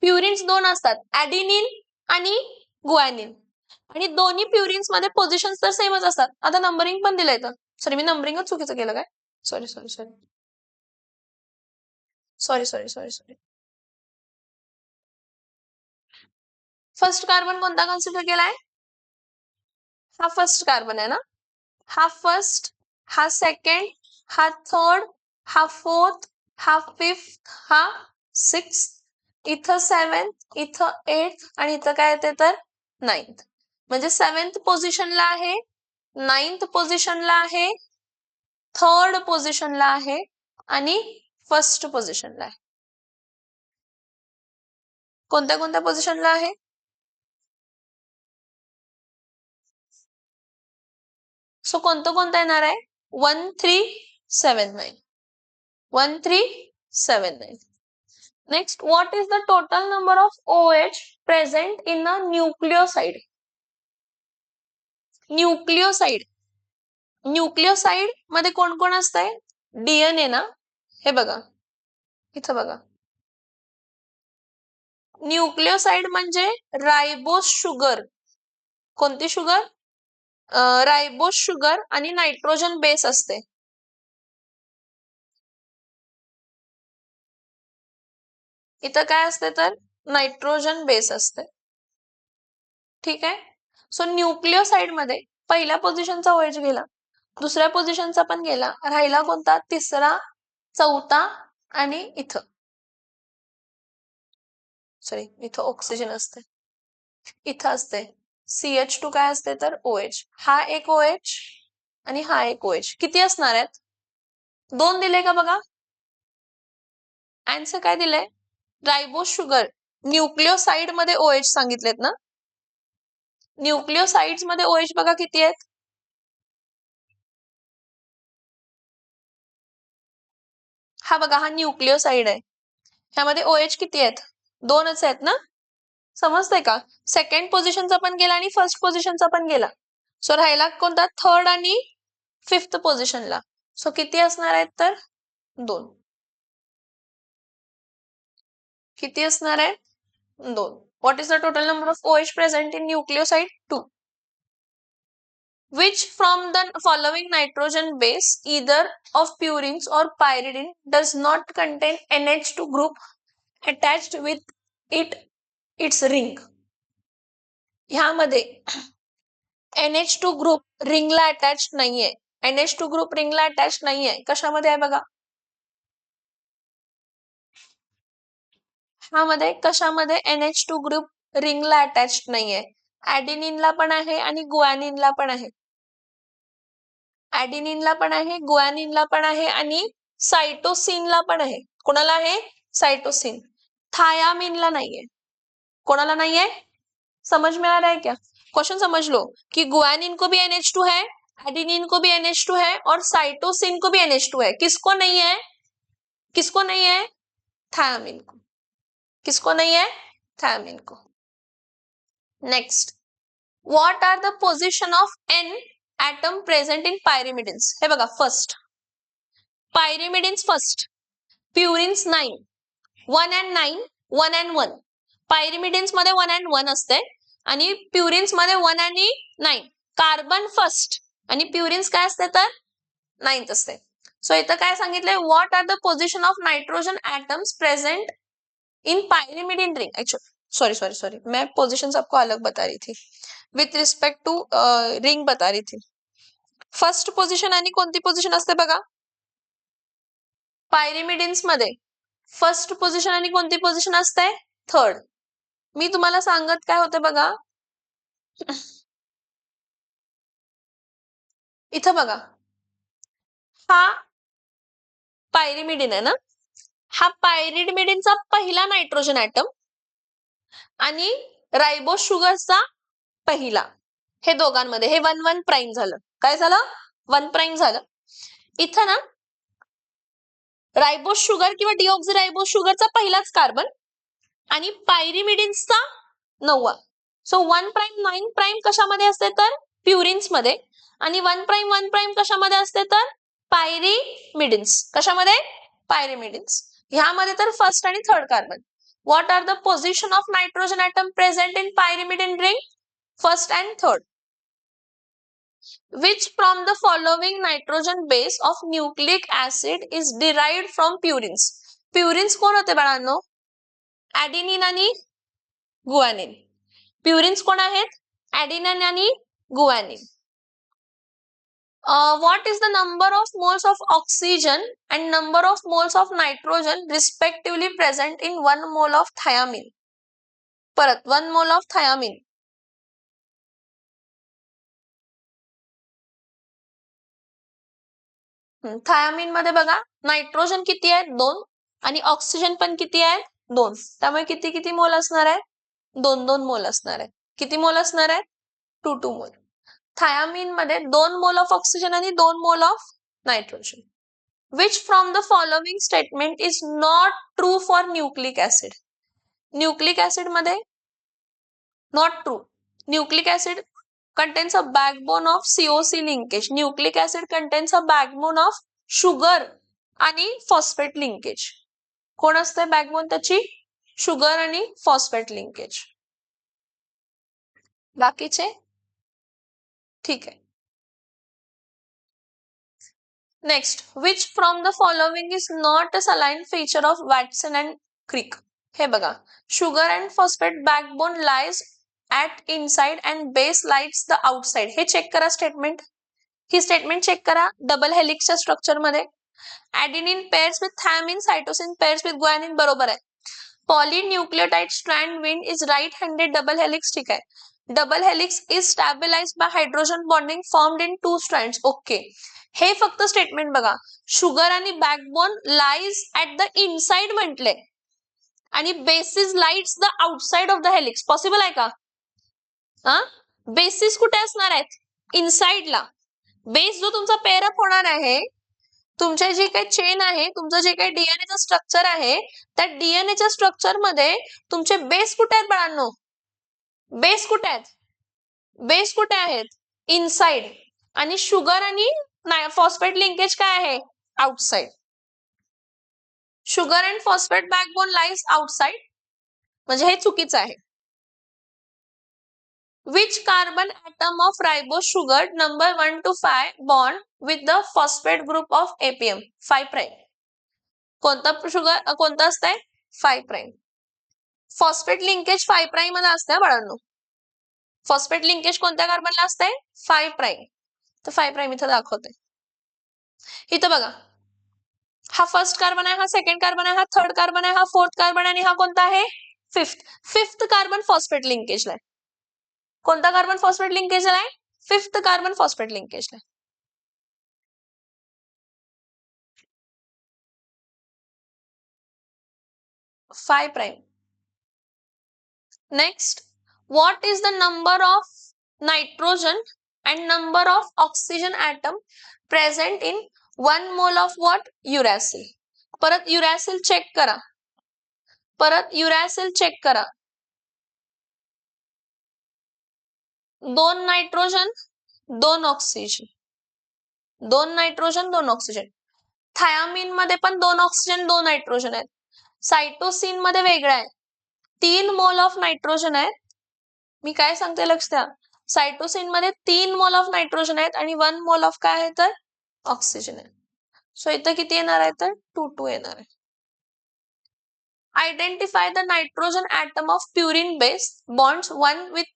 प्युरिन्स दोन असतात, ऍडेनिन आणि गुआनिन. आणि दोन्ही प्युरिन्स मध्ये पोझिशन तर सेमच असतात. आता नंबरिंग पण दिलंय तर. सॉरी, मी नंबरिंगच चुकीचं केलं काय? Sorry sorry sorry sorry sorry sorry sorry first carbon कोणता कन्सिडर केलाय? हा फर्स्ट कार्बन आहे ना, हा फर्स्ट, हा सेकंड, हा थर्ड, हा फोर्थ, हा फिफ्थ, हा सिक्स्थ, इथं सेवेंथ, इथं एथ आणि इथं काय येते तर नाईन्थ. म्हणजे 7th पोझिशनला आहे, 9th पोझिशनला आहे, 3rd पोझिशनला आहे आणि 1st पोझिशनला आहे. कोणत्या कोणत्या पोझिशनला आहे? सो कोणतं कोणतं येणार आहे? 1 3 7 9. 1 3 7 9. Next, what is the total number of OH present in a nucleoside? न्यूक्लिओसाइड, न्यूक्लिओसाइड मध्ये कोण कोण असतंय? डीएनए ना, हे बघा इथं बघा, न्यूक्लिओसाइड म्हणजे रायबोस शुगर. कोणती शुगर? रायबोस शुगर आणि नायट्रोजन बेस असते. इथं काय असते तर नायट्रोजन बेस असते. ठीक आहे. सो न्यूक्लिओसाइड मध्ये पहिल्या पोझिशनचा OH गेला, दुसऱ्या पोझिशनचा पण गेला, राहिला कोणता? तिसरा, चौथा आणि इथं सॉरी इथं ऑक्सिजन असते, इथं असते CH2 काय असते तर OH. हा एक OH आणि हा एक OH. किती असणार आहेत? 2 दिले का बघा. आन्सर काय दिलंय? रायबोस शुगर. न्यूक्लिओसाइड मध्ये OH सांगितलेत ना, न्यूक्लिओसाइड्स मध्ये OH बघा किती आहेत? हा बघा, हा न्यूक्लिओसाइड आहे, ह्यामध्ये OH किती आहेत? 2च आहेत ना. समजतंय का? सेकंड पोझिशनचा पण गेला आणि फर्स्ट पोझिशनचा पण गेला. सो राहिला कोणता? 3rd आणि 5th पोझिशनला. सो किती असणार आहेत तर 2. किती असणार आहे? 2. What is the total number of OH present in nucleoside? 2. Which from the following nitrogen base, either of purines or pyridine, does not contain NH2 group attached with its ring? ह्यामध्ये NH2 ग्रुप रिंगला अटॅच नाहीये. NH2 ग्रुप रिंगला अटॅच नाहीये. कशामध्ये आहे बघा, ह्यामध्ये कशामध्ये NH2 ग्रुप रिंगला अटॅच नाहीये? ऍडेनिनला पण आहे आणि गुआनिनला पण आहे. ऍडेनिनला पण आहे, गुआनिनला पण आहे आणि सायटोसिनला पण आहे. कोणाला आहे? सायटोसिन. थायामिनला नाहीये. कोणाला नाहीये? समझ में आ रहा है क्या? क्वेश्चन समझ लो कि गुआनिन को भी NH2 है, एडेनिन को भी NH2 है और साइटोसिन को भी NH2 है. किसको नहीं है? किसको नहीं है? थायामिन को. किसको नहीं है? थायामिन को. Next, what are the position of N atom present in pyrimidines? हे बघा, first pyrimidines first, purines 9, 1 and 9, 1 and 1. Pyrimidines मध्ये 1 and 1 असते आणि प्युरिन्स मध्ये 1 आणि 9. कार्बन फर्स्ट आणि प्युरिन्स काय असते तर 9th असते. सो इथं काय सांगितलंय? What are the position of nitrogen atoms present in pyrimidine ring? Actually sorry मैं पोजिशन आपको अलग बता रही थी, विथ रिस्पेक्ट टू रिंग बता रही थी. फर्स्ट पोझिशन आणि कोणती पोझिशन असते बघा पायरिमिडिन्स मध्ये? फर्स्ट पोझिशन आणि कोणती पोझिशन असते? 3rd. मी तुम्हाला सांगत काय होते बघा, इथं बघा, हा पायरिमिडिन आहे ना, हा पायरिमिडिनचा पहिला नायट्रोजन ऍटम आणि रायबोस शुगरचा पहिला. हे दोघांमध्ये हे 1 1 प्राईम झालं. काय झालं? 1 प्राईम झालं. इथं ना रायबोस शुगर किंवा डिऑक्झिरायबोस शुगरचा पहिलाच कार्बन आणि पायरिमिडिन्सचा 9वा. सो 1 प्राईम 9 प्राईम कशामध्ये असते तर प्युरिन्स मध्ये आणि 1 प्राईम कशामध्ये असते तर पायरिमिडिन्स. कशामध्ये? पायरिमिडिन्स. ह्यामध्ये तर फर्स्ट आणि third carbon. What are the position of nitrogen atom present in pyrimidine ring? First and third. Which from the following nitrogen base of nucleic acid is derived from purines? Purines कोण होते बाळांनो? ऍडेनिन आणि गुआनिन. प्युरिन्स कोण आहेत? ॲडेनिन आणि guanine. What is the number of moles of oxygen and number of moles of nitrogen respectively present in 1 mole of thiamine? परत 1 mole of thiamine. थायमिन मध्ये बघा नायट्रोजन किती आहेत? 2 आणि ऑक्सिजन पण किती आहेत? 2. त्यामुळे किती किती मोल असणार आहे? 2-2 मोल असणार आहे. किती मोल असणार आहे? 2-2 मोल. थायमिन मध्ये 2 मोल ऑफ ऑक्सिजन आणि 2 mole of nitrogen. Which from the following statement is not true for nucleic acid? Nucleic acid मध्ये not true. Nucleic acid contains a backbone of COC linkage. Nucleic acid contains a backbone of sugar आणि phosphate linkage. कोण असते backbone त्याची? शुगर आणि फॉस्फेट लिंकेज. बाकीचे ठीक आहे. Next, which from the following is not a saline feature of Watson and Crick? हे बघा, sugar and phosphate backbone lies at inside and base lies the outside. हे चेक करा स्टेटमेंट. ही स्टेटमेंट चेक करा डबल हेलिक्सच्या स्ट्रक्चर मध्ये. ॲडेनिन pairs with thymine, cytosine pairs with guanine बरोबर आहे. Polynucleotide strand wind is right-handed double helix. ठीक आहे. Double helix is stabilized by hydrogen bonding formed in 2 strands. Okay. हे फक्त स्टेटमेंट बघा. शुगर आणि backbone lies at the inside म्हटले आणि basis lights the outside of the helix. Possible आहे का? बेसिस कुठे असणार आहेत? इनसाइडला. बेस जो तुमचा पेअरअप होणार आहे, तुमचे जे काही चेन आहे, तुमचं जे काही डीएनएचं स्ट्रक्चर आहे, त्या डीएनएच्या स्ट्रक्चर मध्ये तुमचे बेस कुठे आहेत बाळांनो? बेस कुठे आहेत? बेस कुठे आहेत? इनसाइड. आणि शुगर आणि फॉस्फेट लिंकेज काय आहे? Outside. Sugar and phosphate backbone lies outside, म्हणजे हे चुकीचं आहे. Which carbon atom of ribose sugar number 1 to 5 bond with the phosphate group of APM? 5 prime. कोणता शुगर कोणता असतंय? 5 प्राइम. फॉस्फेट लिंकेज 5 प्राइम मध्ये असते बाळांनो. फॉस्फेट लिंकेज कोणत्या कार्बनला असते? 5 प्राइम. तर 5 प्राइम इथं दाखवते. इथं बघा, हा फर्स्ट कार्बन आहे, हा सेकंड कार्बन आहे, हा थर्ड कार्बन आहे, हा फोर्थ कार्बन आणि हा कोणता आहे? फिफ्थ कार्बन फॉस्फेट लिंकेजला आहे. कोणता कार्बन फॉस्फेट लिंकेजला आहे? फिफ्थ कार्बन फॉस्फेट लिंकेजला. 5 prime. Next, what is the number of nitrogen and number of oxygen atom present in 1 mole of what? Uracil. परत uracil check करा. परत uracil check करा. 2 nitrogen 2 oxygen. 2 nitrogen 2 oxygen. Thymine मध्ये पण 2 ऑक्सिजन 2 नायट्रोजन आहेत. सायटोसिन मध्ये वेगळं आहे. 3 मोल ऑफ नायट्रोजन आहेत. मी काय सांगते लक्ष द्या. सायटोसिन मध्ये 3 मोल ऑफ नायट्रोजन आहेत आणि 1 मोल ऑफ काय आहे तर ऑक्सिजन आहे. सो इथं किती येणार आहे तर 2 येणार आहे. Identify the nitrogen atom of purine base bonds 1 with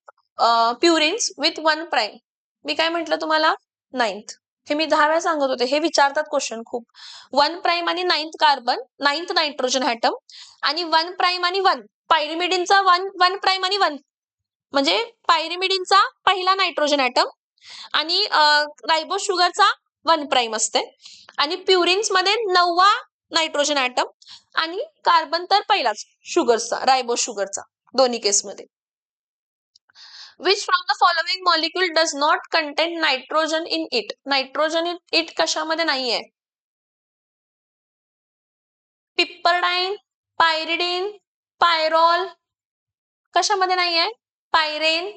purines with 1 prime. मी काय म्हटलं तुम्हाला? 9th. हे मी 10 वेळा सांगत होते. हे विचारतात क्वेश्चन खूप. 1 प्राइम आणि 9th carbon, 9th nitrogen item आणि 1 प्राइम आणि 1. पायरिमिडिनचा 1 प्राइम आणि 1 म्हणजे पायरिमिडिनचा पहिला नायट्रोजन ॲटम आणि रायबोस शुगरचा 1 प्राइम असते आणि प्युरिन्स मध्ये 9वा नायट्रोजन ॲटम आणि कार्बन तर पहिलाच शुगरचा, रायबोस शुगरचा, दोन्ही केस मध्ये. Which from the following molecule does not contain nitrogen in it? Nitrogen in it कशामध्ये नाहीये? पिपरडाइन, पायरिडिन, पायरॉल कशामध्ये नाहीये? पायरेन.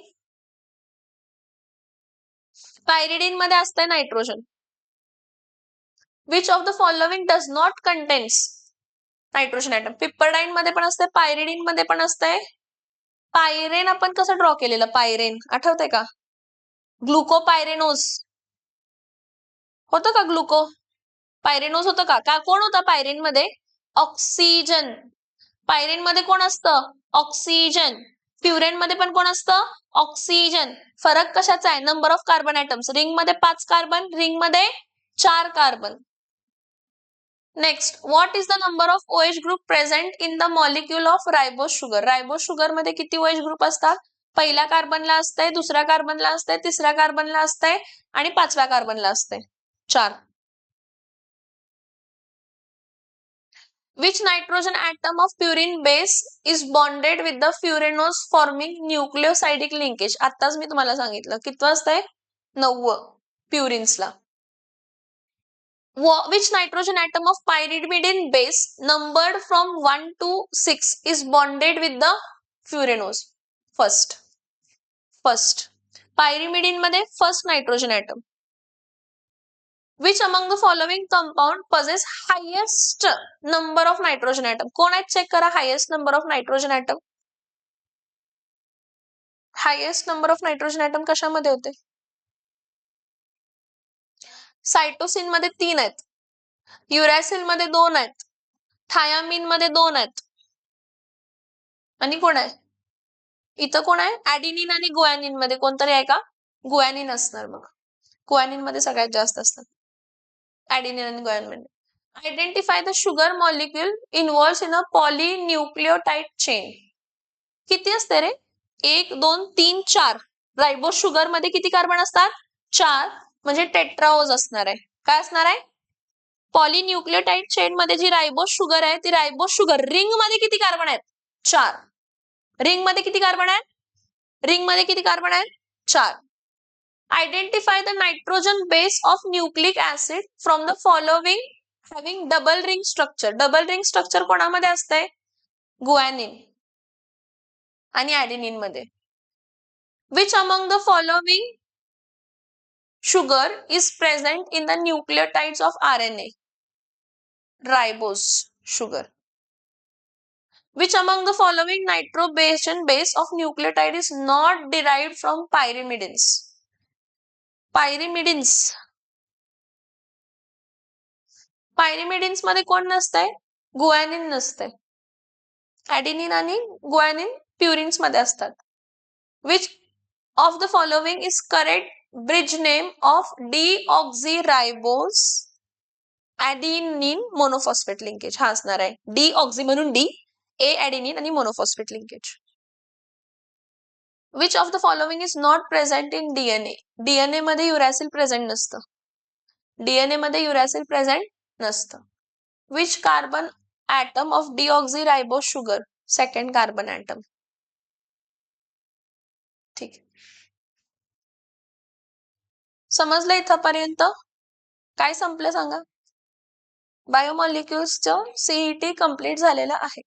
पायरिडिन मध्ये असते nitrogen. Which of the following does not contains nitrogen atom? Piperidine मध्ये पण असते, पायरिडिन मध्ये पण असते. पायरेन आपण कसं ड्रॉ केलेलं? पायरेन आठवतंय का? ग्लुकोपायरेनोज होतं का? ग्लुको पायरेनोज होतं का? का कोण होता पायरेन मध्ये? ऑक्सिजन. पायरेन मध्ये कोण असतं? ऑक्सिजन. प्युरेन मध्ये पण कोण असतं? ऑक्सिजन. फरक कशाचा आहे? Number of carbon atoms. Ring मध्ये 5 कार्बन, रिंग मध्ये 4 carbon. Next, what is the number of OH group present in the molecule of ribose sugar? Ribose sugar मध्ये किती OH ग्रुप असतात? पहिल्या कार्बनला असतंय, दुसऱ्या कार्बनला असतंय, तिसऱ्या कार्बनला असतंय आणि 5व्या कार्बनला असतंय. 4. Which nitrogen atom of purine base is bonded with the furanose forming nucleosidic linkage? आताच मी तुम्हाला सांगितलं. किती असतंय? 9 प्युरिन्सला. Which nitrogen atom of pyrimidine base numbered from 1 to 6 is bonded with the furanose? First. Pyrimidine मध्ये first nitrogen atom. Which among the following compound possess highest number of nitrogen atom? कोण आहेत चेक करा highest number of nitrogen atom? Highest number of nitrogen atom कशामध्ये होते? सायटोसिन मध्ये 3 आहेत, युरॅसिल मध्ये 2 आहेत, थायामीन मध्ये 2 आहेत आणि कोण आहे? इथं कोण आहे? ऍडिनिन आणि गुआनिन मध्ये कोणतरी आहे का? गुआनिन असणार. मग गुआनिन मध्ये सगळ्यात जास्त असतात. ऍडिनिन आणि गुआनिन मध्ये. Identify the sugar molecule involves in a polynucleotide chain. किती असते रे? 1 2 3 4. रायबोज शुगर मध्ये किती कार्बन असतात? 4. म्हणजे टेट्राओज असणार आहे. काय असणार आहे? पॉलिन्यूक्लियोटाइड चेन मध्ये जी रायबोज शुगर आहे ती रायबोज शुगर. रिंग मध्ये किती कार्बन आहेत? 4. रिंग मध्ये किती कार्बन आहेत? रिंग मध्ये किती कार्बन आहेत? 4. Identify the nitrogen base of nucleic acid from the following having double ring structure. Double ring structure कोणामध्ये असते? गुआनिन आणि ऍडेनिन मध्ये. Which among the following sugar is present in the nucleotides of RNA? Ribose sugar. Which among the following nitrobation base of nucleotide is not derived from pyrimidines? Pyrimidines. Pyrimidines मध्ये कोण नसतंय? गुआनिन नसतंय. ऍडेनिन आणि गुआनिन प्युरिन्स मध्ये असतात. Which of the following is correct bridge name of deoxyribose adenine monophosphate linkage? हा असणार आहे deoxy म्हणून D, A adenine आणि monophosphate linkage. Which of the following is not present in DNA? DNA मध्ये युरॅसिल प्रेझेंट नसतं. DNA मध्ये युरॅसिल प्रेझेंट नसतं. Which carbon atom of deoxyribose sugar? Second carbon atom. ठीक. समजलं इथपर्यंत? काय संपलं सांगा? बायोमॉलिक्युल्सचं CET कंप्लीट झालेलं आहे.